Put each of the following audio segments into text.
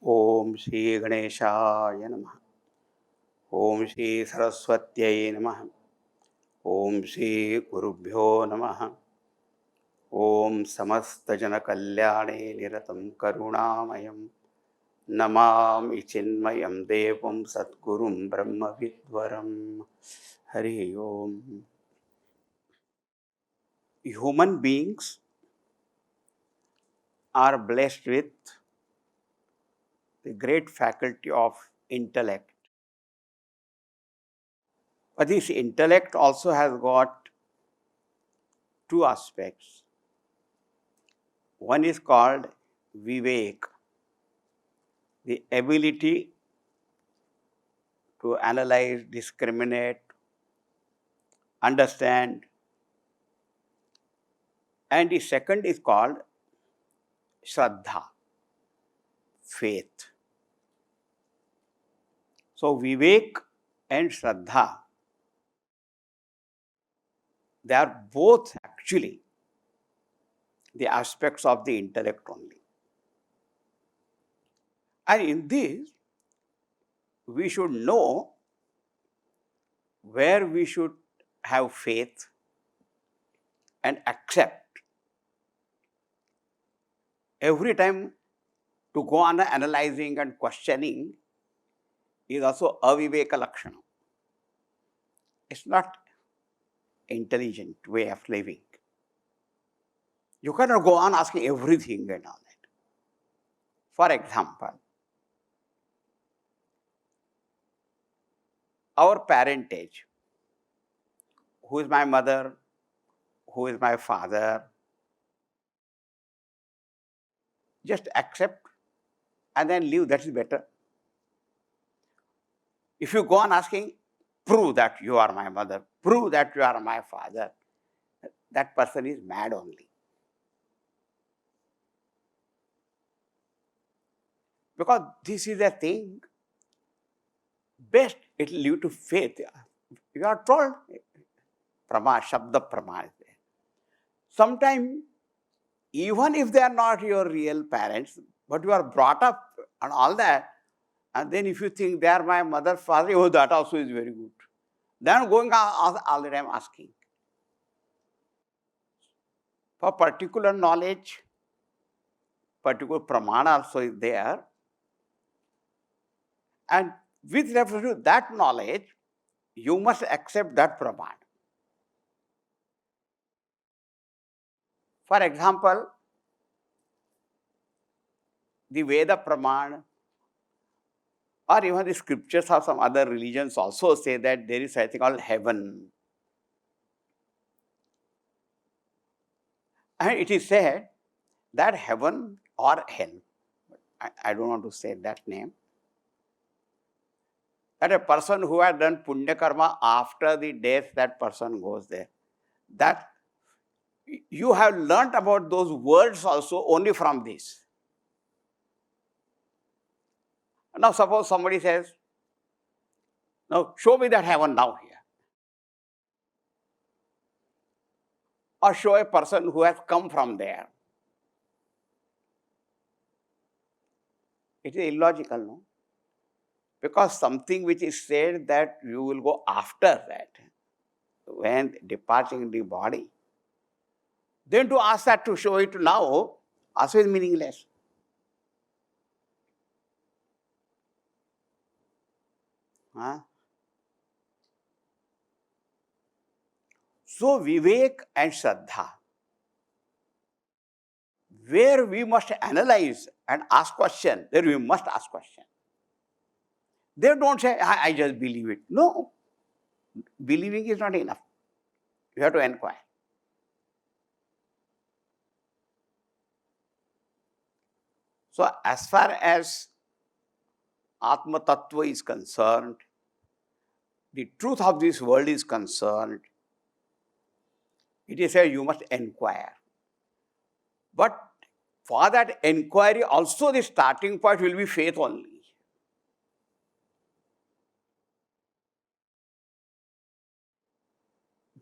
Om Shri Ganeshaya Namaha. Om Shri Saraswatyai Namaha. Om Shri Gurubhyo Namaha. Om Samasta Jana Kalyane Niratam Karunamayam Namami Chinmayam Devam Satgurum Brahma Vidvaram. Hari Om. Human beings are blessed with the great faculty of intellect. But this intellect also has got two aspects. One is called vivek, the ability to analyze, discriminate, understand. And the second is called shraddha, faith. So vivek and shraddha, they are both actually the aspects of the intellect only. And in this, we should know where we should have faith and accept. Every time to go on analyzing and questioning is also aviveka lakshana. It's not intelligent way of living. You cannot go on asking everything and all that. For example, our parentage. Who is my mother? Who is my father? Just accept and then leave. That is better. If you go on asking, prove that you are my mother, prove that you are my father, that person is mad only. Because this is a thing, best it will lead to faith. You are told, Prama, Shabda Prama is there. Sometimes, even if they are not your real parents, but you are brought up and all that, and then if you think they are my mother, father, oh, that also is very good. Then going all the time asking. For particular knowledge, particular pramana also is there. And with reference to that knowledge, you must accept that pramana. For example, the Veda pramana, or even the scriptures of some other religions also say that there is something called heaven. And it is said that heaven or hell, I don't want to say that name, that a person who had done punya karma, after the death that person goes there. That you have learnt about those words also only from this. Now suppose somebody says, now show me that heaven now here. Or show a person who has come from there. It is illogical, no? Because something which is said that you will go after that, when departing the body, then to ask that to show it now also is meaningless. Huh? So vivek and shraddha, where we must analyze and ask question, there we must ask question. They don't say, I just believe it. No, believing is not enough. You have to inquire. So as far as Atma Tattva is concerned, the truth of this world is concerned, it is said you must inquire. But for that inquiry also the starting point will be faith only.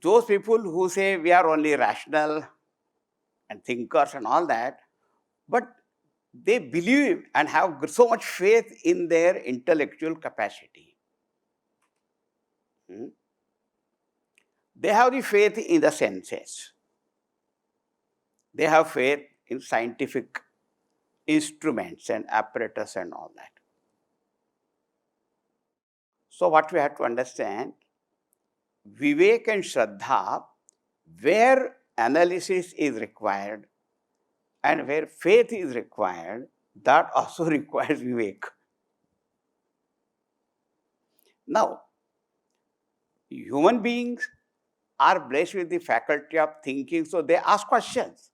Those people who say we are only rational and thinkers and all that, but they believe and have so much faith in their intellectual capacity. They have the faith in the senses. They have faith in scientific instruments and apparatus and all that. So what we have to understand, Vivek and Shraddha, where analysis is required and where faith is required, that also requires Vivek. Now, human beings are blessed with the faculty of thinking, so they ask questions,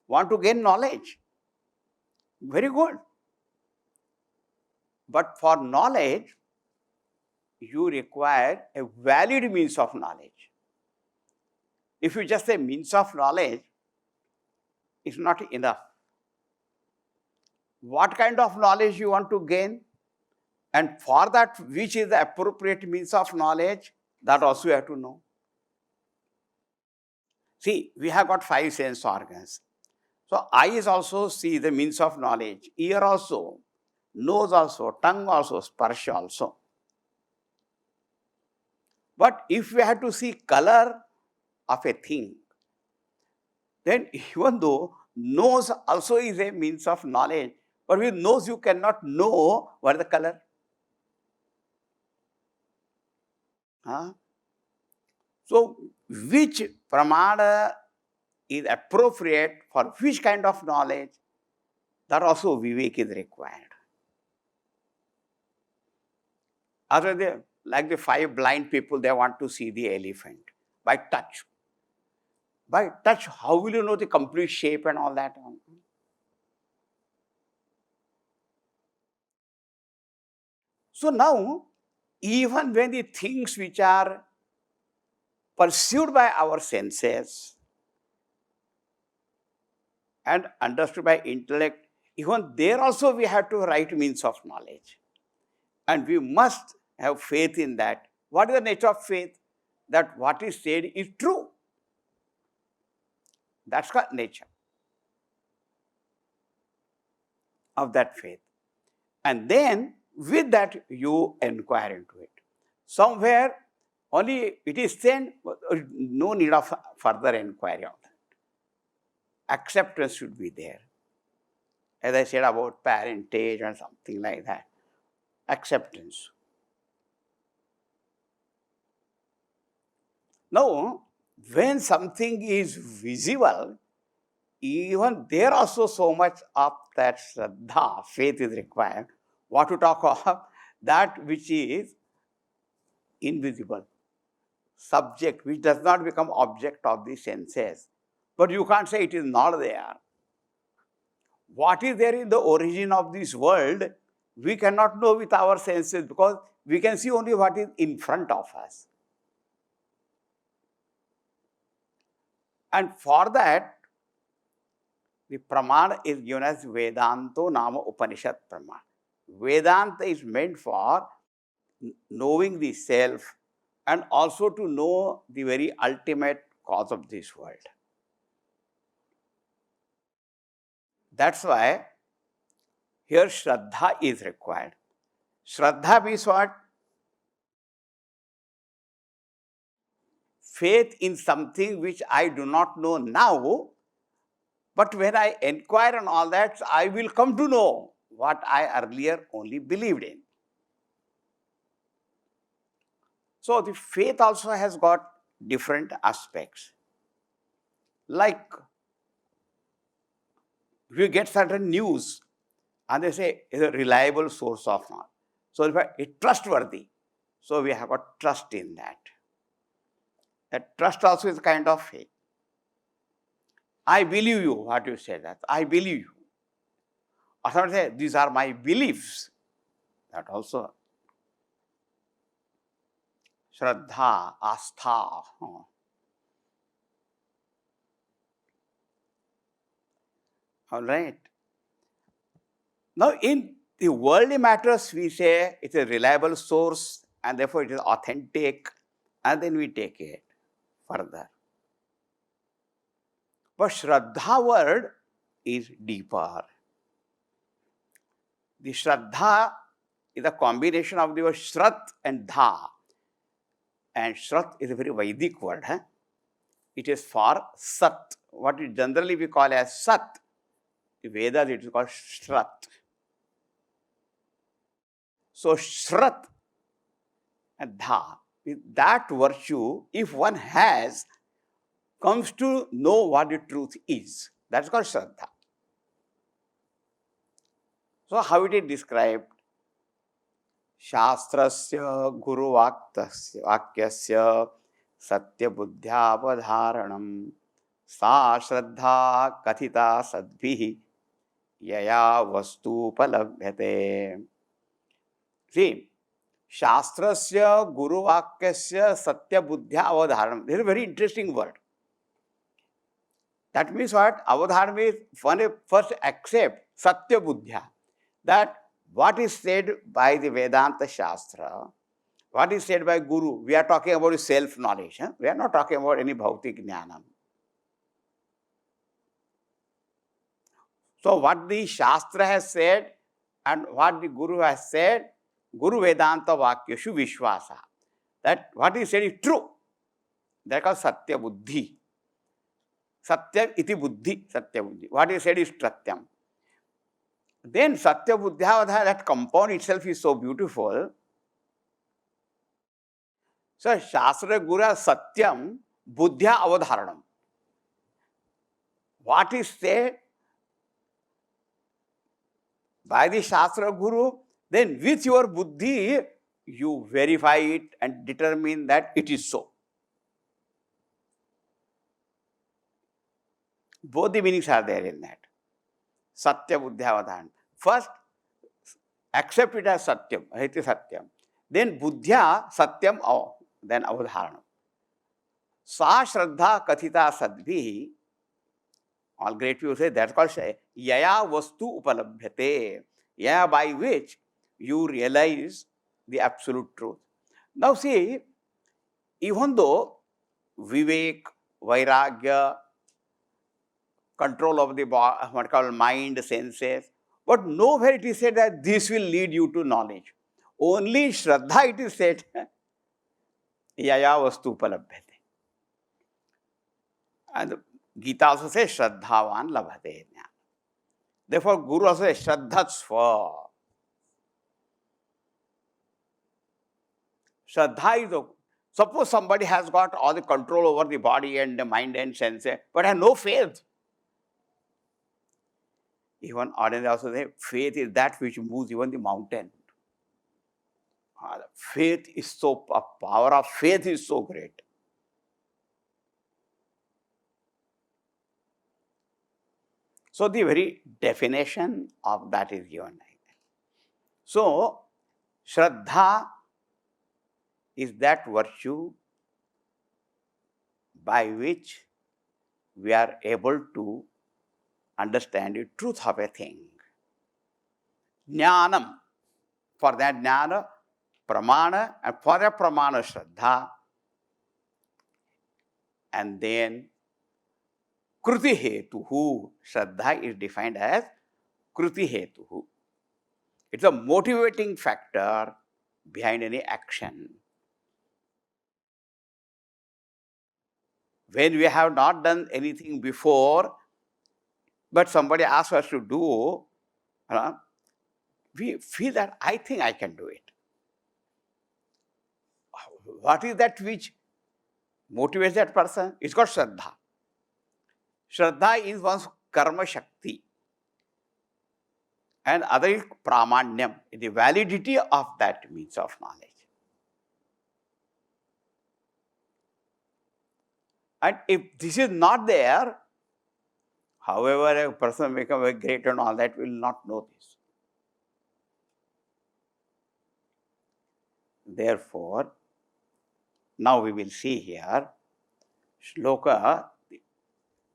want to gain knowledge. Very good. But for knowledge, you require a valid means of knowledge. If you just say means of knowledge, it's not enough. What kind of knowledge you want to gain? And for that, which is the appropriate means of knowledge, that also you have to know. See, we have got 5 sense organs. So eyes also see the means of knowledge, ear also, nose also, tongue also, sparsha also. But if we have to see color of a thing, then even though nose also is a means of knowledge, but with nose you cannot know what is the color. So which pramana is appropriate for which kind of knowledge, that also Vivek is required. Other than, like the 5 blind people, they want to see the elephant by touch. By touch, how will you know the complete shape and all that? So now, even when the things which are perceived by our senses and understood by intellect, even there also we have to right means of knowledge. And we must have faith in that. What is the nature of faith? That what is said is true. That's the nature of that faith. And then with that you inquire into it. Somewhere only it is said, no need of further inquiry on that. Acceptance should be there. As I said about parentage and something like that. Acceptance. Now, when something is visible, even there also so much of that Shraddha, faith is required. What to talk of? That which is invisible, subject, which does not become object of the senses. But you can't say it is not there. What is there in the origin of this world, we cannot know with our senses because we can see only what is in front of us. And for that, the pramana is given as Vedanto Nama Upanishad Pramana. Vedanta is meant for knowing the self and also to know the very ultimate cause of this world. That's why here Shraddha is required. Shraddha means what? Faith in something which I do not know now, but when I inquire on all that, I will come to know what I earlier only believed in. So the faith also has got different aspects. Like we get certain news and they say it's a reliable source of knowledge. So it's trustworthy. So we have got trust in that. That trust also is a kind of faith. I believe you, what you say that. I believe you. Or someone say, these are my beliefs. That also. Shraddha, Astha. All right. Now, in the worldly matters, we say it's a reliable source and therefore it is authentic, and then we take it further. But Shraddha word is deeper. The Shraddha is a combination of the word Shrat and Dha. And Shrat is a very Vedic word. It is for Sat. What we generally we call as Sat. In Vedas it is called Shrat. So Shrat and Dha, that virtue, if one has, comes to know what the truth is. That's called Shraddha. So how it is described? Shastrasya guru vakyasya satya buddhyavadharanam sa shraddha kathita sadbhi yaya vastu palabhyate. See, Shastrasya guru vakyasya satya buddhyavadharanam. This is a very interesting word. That means what? Avadharanam is one first accept satya buddhya. That what is said by the Vedanta Shastra, what is said by Guru, we are talking about self-knowledge. We are not talking about any bhautik jnanam. So what the Shastra has said and what the Guru has said, Guru Vedanta Vakyashu Vishwasa. That what is said is true. That is called Satya Buddhi. Satyam iti Buddhi, Satya Buddhi. What is said is Satyam. Then Satya Buddhya, that compound itself is so beautiful. So Shastra Guru Satyam Buddhya Avadharanam. What is said by the Shastra Guru, then with your Buddhi, you verify it and determine that it is so. Both the meanings are there in that. Satya Buddhya Avadharanam. First, accept it as Satyam, it is Satyam. Then Buddhya Satyam, then Avadharanam. Sa Shraddha Kathita Sadbhi, all great people say, that's called Yaya Vastu Upalabhyate, Yaya by which you realize the absolute truth. Now see, even though Vivek, Vairagya, control of the what called mind, senses, but nowhere it is said that this will lead you to knowledge. Only Shraddha it is said, Yaya Vastu Upalabhyate. And Gita also says, Shraddhavan labhate jnana. Therefore, Guru also says, Shraddhatsva. Shraddha is the, suppose somebody has got all the control over the body and the mind and senses, but has no faith. Even ordinary also say, faith is that which moves even the mountain. Faith is so, power of faith is so great. So the very definition of that is given like that. So, Shraddha is that virtue by which we are able to understand the truth of a thing. Jnanam, for that jnana, pramana, and for that pramana, Shraddha. And then Kruti hetuhu. Shraddha is defined as Kruti hetuhu. It's a motivating factor behind any action. When we have not done anything before, but somebody asks us to do, we feel that I think I can do it. What is that which motivates that person? It's called Shraddha. Shraddha is one's karma shakti. And other is pramanyam, the validity of that means of knowledge. And if this is not there, however a person may become very great and all that, will not know this. Therefore, now we will see here, shloka,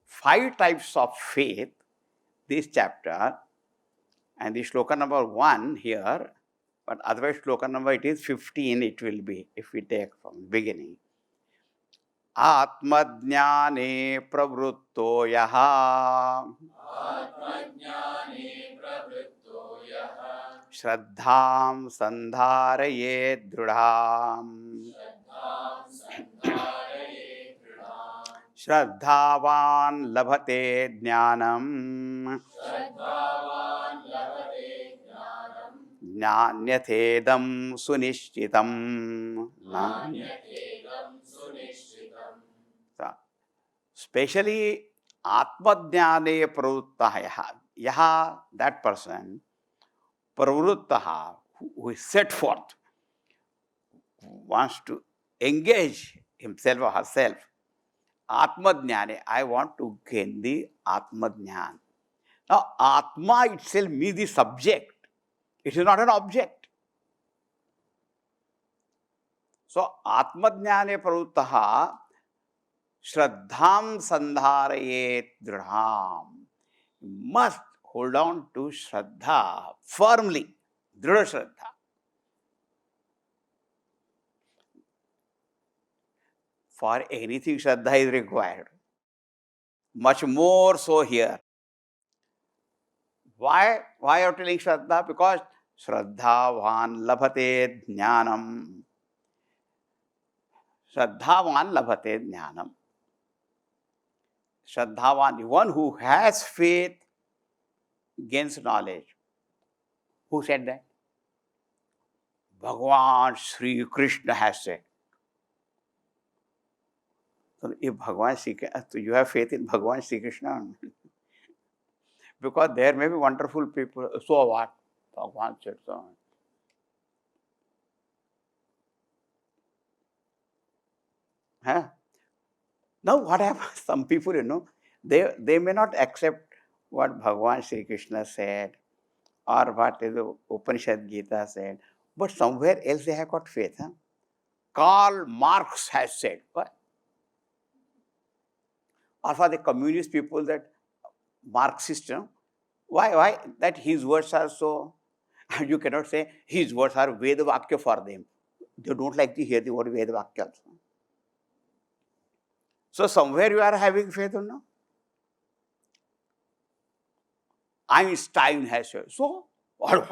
5 types of faith, this chapter, and the shloka number 1 here, but otherwise shloka number it is 15 it will be, if we take from the beginning. Atmajnane pravritto yaha. Atmajnane pravritto yaha. Shraddham sandharaye drudham. Shraddhavan labhate jnanam. Jnanyatedam sunishchitam. So, especially Atmajnane pravruttaha. Yaha, that person, pravruttaha, who is set forth, wants to engage himself or herself. Atmajnane, I want to gain the Atmajnan. Now, Atma itself means the subject. It is not an object. So, Atmajnane pravruttaha, Shraddham sandharayet drudham. Must hold on to Shraddha firmly, Drudha Shraddha. For anything, Shraddha is required. Much more so here. Why are you telling Shraddha? Because Shraddhavan labhate jnanam. Shraddhavan labhate jnanam. Shraddhavan, the one who has faith, gains knowledge. Who said that? Bhagavan Sri Krishna has said. So if Bhagavan Sri Krishna, so you have faith in Bhagavan Sri Krishna. Because there may be wonderful people. So what? Bhagavan said so. Huh? Now what happens? Some people, they may not accept what Bhagavan Sri Krishna said or what the Upanishad Gita said, but somewhere else they have got faith. Huh? Karl Marx has said, what? Or for the communist people, that Marxist, why that his words are so, you cannot say his words are Veda Vakya for them. They don't like to hear the word Veda Vakya also. So somewhere you are having faith or no? Einstein has said. So, of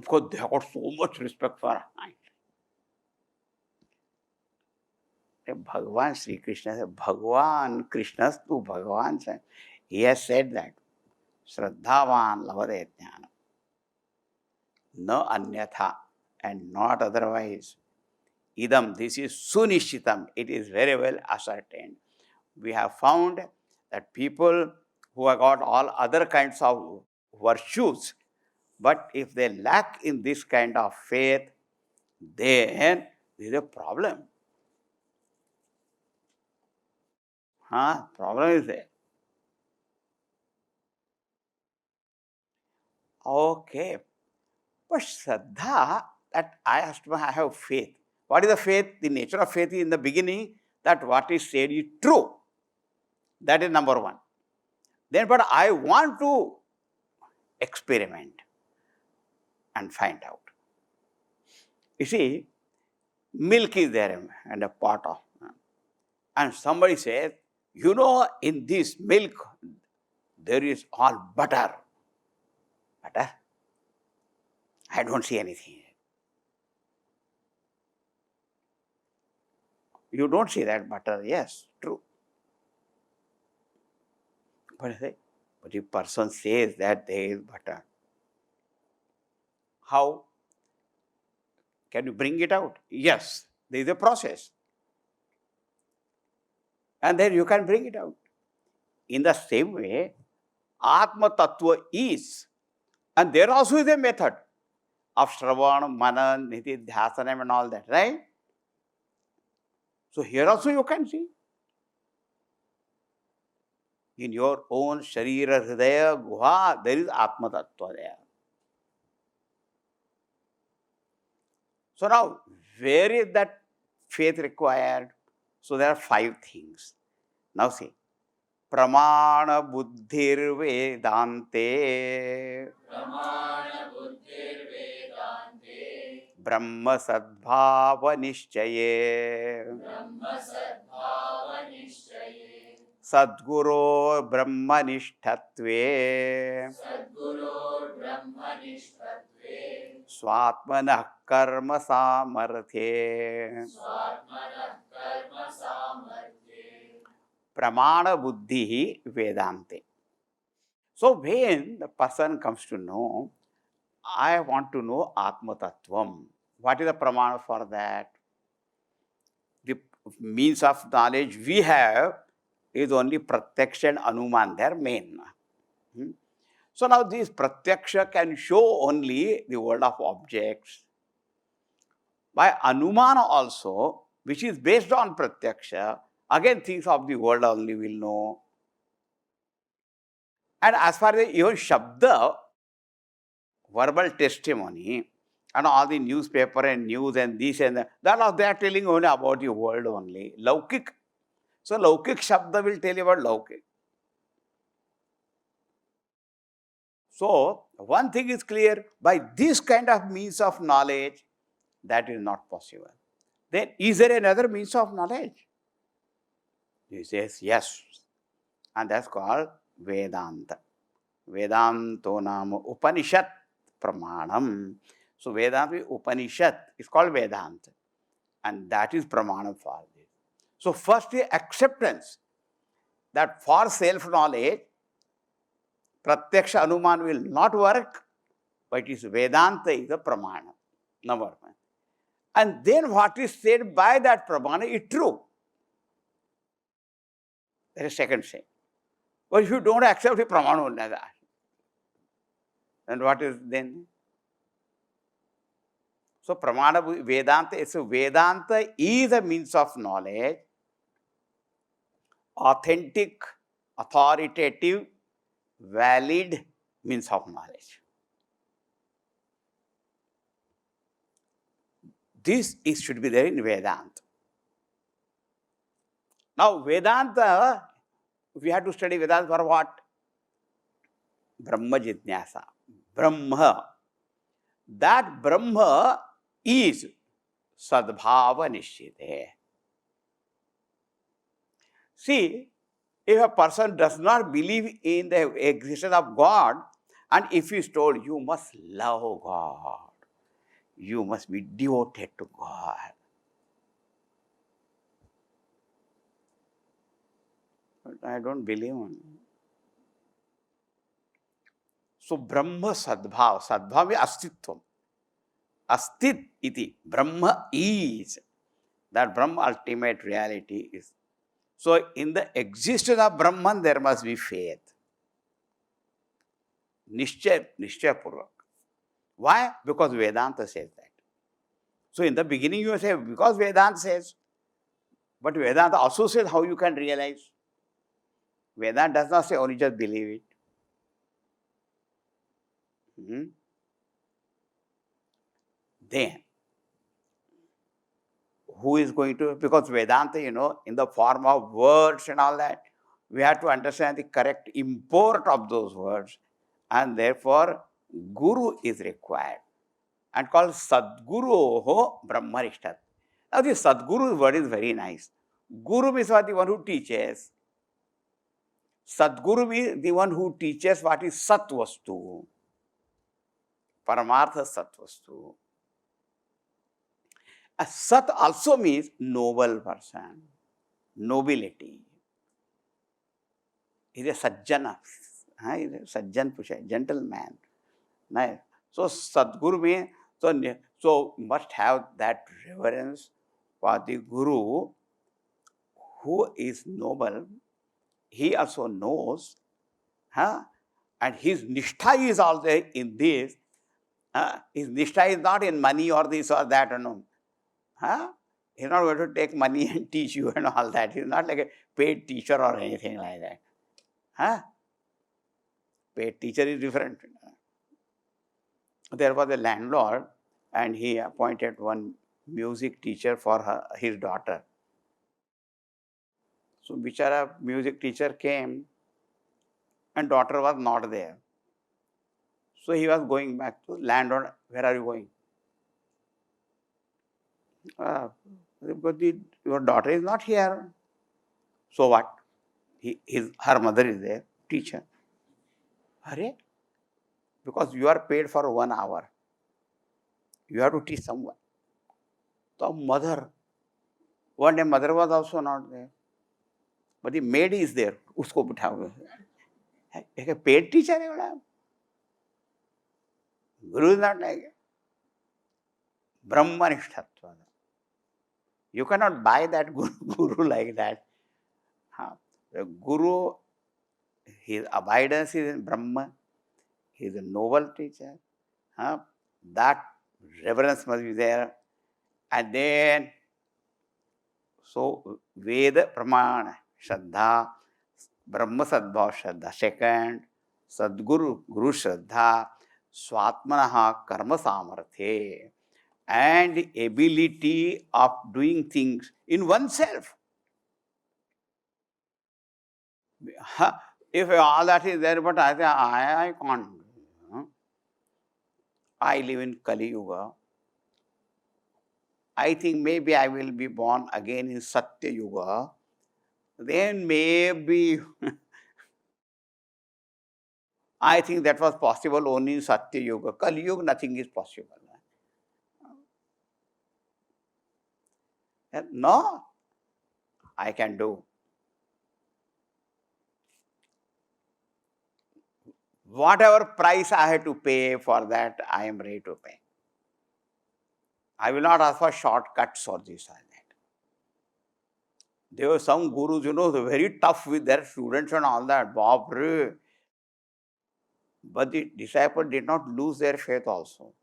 course, they have got so much respect for Einstein. Bhagavan Sri Krishna said, Bhagavan Krishna's to Bhagavan said. He has said that. Shraddhavan lavade jnana. No anyatha, and not otherwise. Idam, this is sunishitam. It is very well ascertained. We have found that people who have got all other kinds of virtues, but if they lack in this kind of faith, then there is a problem. Problem is there. Okay. But Shraddha, that I have faith. What is the faith? The nature of faith is in the beginning that what is said is true. That is number one. Then, but I want to experiment and find out. You see, milk is there and a pot of, and somebody says, in this milk there is all butter. Butter? I don't see anything. You don't see that butter, yes, true. But the person says that there is butter. How? Can you bring it out? Yes, there is a process. And then you can bring it out. In the same way, Atma Tattva is, and there also is a method of Shravan, Manan, Niti, Dhyasanam and all that, right? So here also you can see. In your own Sharira, Hridaya, Guha, there is Atma Tattva there. So now, where is that faith required? So there are 5 things. Now see, Pramana Buddhir Vedante, Brahma Sadbhava Nishchaye, Sadguru Brahmanishtatve, Swatmanah karma samarthe pramana buddhi vedante. So when the person comes to know, I want to know Atma Tattvam. What is the pramana for that? The means of knowledge we have is only pratyaksha and anuman, they are main. So now this pratyaksha can show only the world of objects. By anumana also, which is based on pratyaksha, again things of the world only will know. And as far as even shabda, verbal testimony, and all the newspaper and news and this and that, they are telling only about the world only. Laukik. So laukik shabda will tell you about laukik. So one thing is clear, by this kind of means of knowledge, that is not possible. Then is there another means of knowledge? He says yes. And that's called Vedanta. Vedanto nama Upanishad pramanam. So Vedanta Upanishad is called Vedanta. And that is pramanam for this. So first the acceptance that for self-knowledge, pratyaksha anuman will not work, but it is Vedanta is the pramanam. Number one. And then what is said by that pramana is true. That is second thing. But if you don't accept the pramana, then what is then? So pramana Vedanta, so Vedanta is a means of knowledge, authentic, authoritative, valid means of knowledge. This should be there in Vedanta. Now Vedanta, we have to study Vedanta for what? Brahma Jnana. Brahma. That Brahma is Sadbhava Nishchite. See, if a person does not believe in the existence of God, and if he is told, you must love God, you must be devoted to God, but I don't believe in it. So Brahma Sadbhava, Sadbhava is Astitvam. Astit iti, Brahma is. That Brahma ultimate reality is. So in the existence of Brahman, there must be faith. Nishchay Purvak. Why? Because Vedanta says that. So in the beginning you say, because Vedanta says, but Vedanta also says how you can realize. Vedanta does not say only just believe it. Then, who is going to, because Vedanta, in the form of words and all that, we have to understand the correct import of those words, and therefore Guru is required and called Sadguruho Brahmarishtat. Now this Sadguru word is very nice. Guru means what? The one who teaches. Sadguru is the one who teaches what is Satvastu. Paramartha Satvastu. A Sat also means noble person, nobility. He is a Sajjana, he is a Sajjan Pusha, gentleman. Nice. So Sadguru means, so must have that reverence for the Guru who is noble. He also knows, and his nishtha is also in this. His nishtha is not in money or this or that, no. He's not going to take money and teach you and all that. He's not like a paid teacher or anything like that. Paid teacher is different. There was a landlord and he appointed one music teacher for his daughter. So bichara music teacher came and daughter was not there. So he was going back to landlord. Where are you going? Because your daughter is not here. So what? Her mother is there, teacher. Hurry, because you are paid for 1 hour. You have to teach someone. So mother, one day mother was also not there. But the maid is there. उसको बिठाओ. एक paid teacher है बड़ा. Guru is not like it. Brahmanishtatva. You cannot buy that guru like that. The guru, his abidance is in Brahman. He is a noble teacher. That reverence must be there. And then, so Veda Pramana, Shraddha, Brahma Sadbhav Shraddha. Second, Sadguru, Guru Shraddha, Swatmanaha Karma Samarthe. And the ability of doing things in oneself. If all that is there, but I say, I can't. I live in Kali Yuga. I think maybe I will be born again in Satya Yuga. Then maybe I think that was possible only in Satya Yuga. Kali Yuga, nothing is possible. No, I can do. Whatever price I have to pay for that, I am ready to pay. I will not ask for shortcuts or this or that. There were some gurus, they're very tough with their students and all that. But the disciples did not lose their faith also.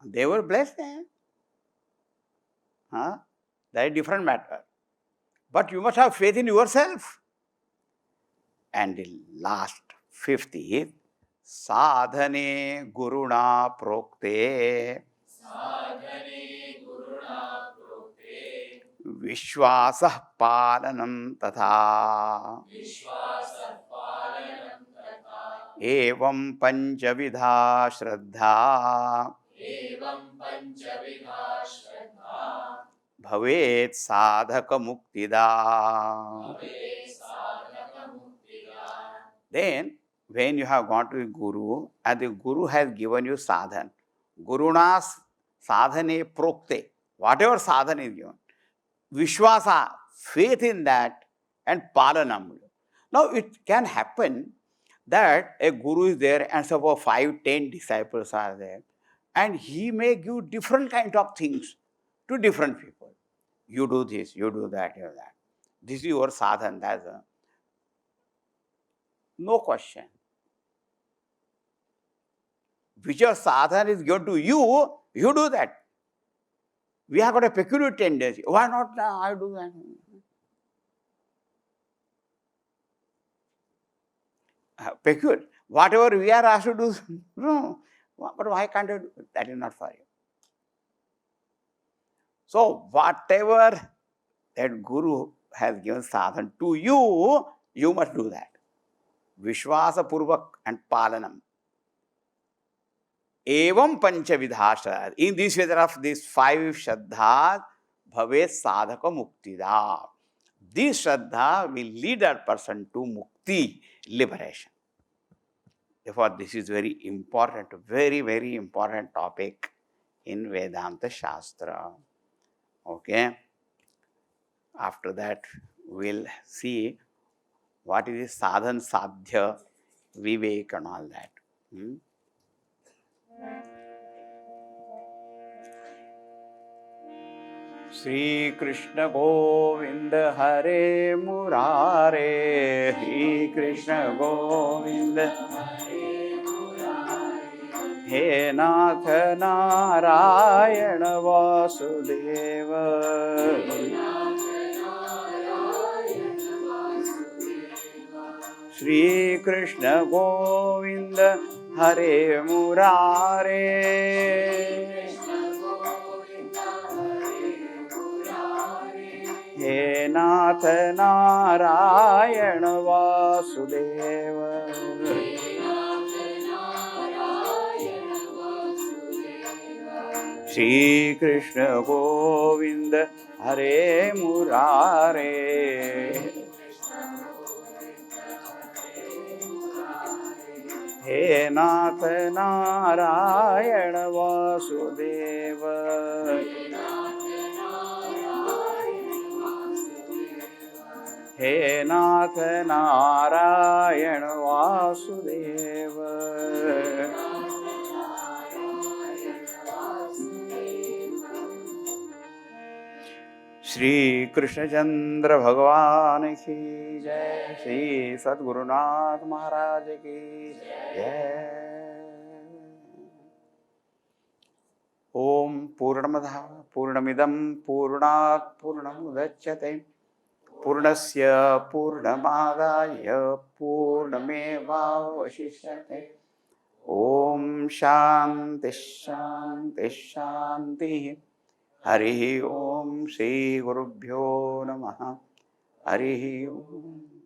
They were blessed. That is a different matter. But you must have faith in yourself. And the last, fifth is sadhane guruna prokte vishwasah palanam tatha evam panchavidha shraddha bhavet sadhaka muktida. Then, when you have gone to the Guru, and the Guru has given you sadhan, Gurunas sadhane prokte, whatever sadhan is given, vishwasa, faith in that, and palanam. Now, it can happen that a Guru is there and suppose 5, 10 disciples are there, and he may give different kind of things to different people. You do this, you do that, you do that. This is your sadhan, that's no question. Whichever sadhana is given to you, you do that. We have got a peculiar tendency. Why not I do that? Peculiar. Whatever we are asked to do, no. But why can't I do it? That is not for you. So, whatever that Guru has given sadhana to you, you must do that. Vishwasa Purvak and Palanam. Evam Panchavidha Shraddha. In this way, there are these 5 Shraddhas, Bhavet Sadhaka Muktida. This Shraddha will lead a person to Mukti, liberation. Therefore, this is very important, very, very important topic in Vedanta Shastra. Okay. After that, we'll see what is sadhan, sadhya, vivek and all that. Shri Krishna Govinda Hare Murare, Shri Krishna Govinda Hare Murare, He Nath Narayana Vasudeva, Shri Krishna Govinda Hare Murare, He Nath Narayana Vasudeva, Shri Krishna Govinda Hare Murare, हे नाथ नारायण वासुदेव, हे नाथ नारायण वासुदेव। श्री कृष्णचंद्र भगवान की जय, श्री सद्गुरुनाथ महाराज की जय। ओम पूर्णमदः पूर्णमिदं पूर्णात् पूर्णमुदच्यते पूर्णस्य पूर्णमादाय पूर्णमेवावशिष्यते। ओम शांति शांति शांति। हरि ओम। श्री गुरुभ्यो नमः। हरि ओम।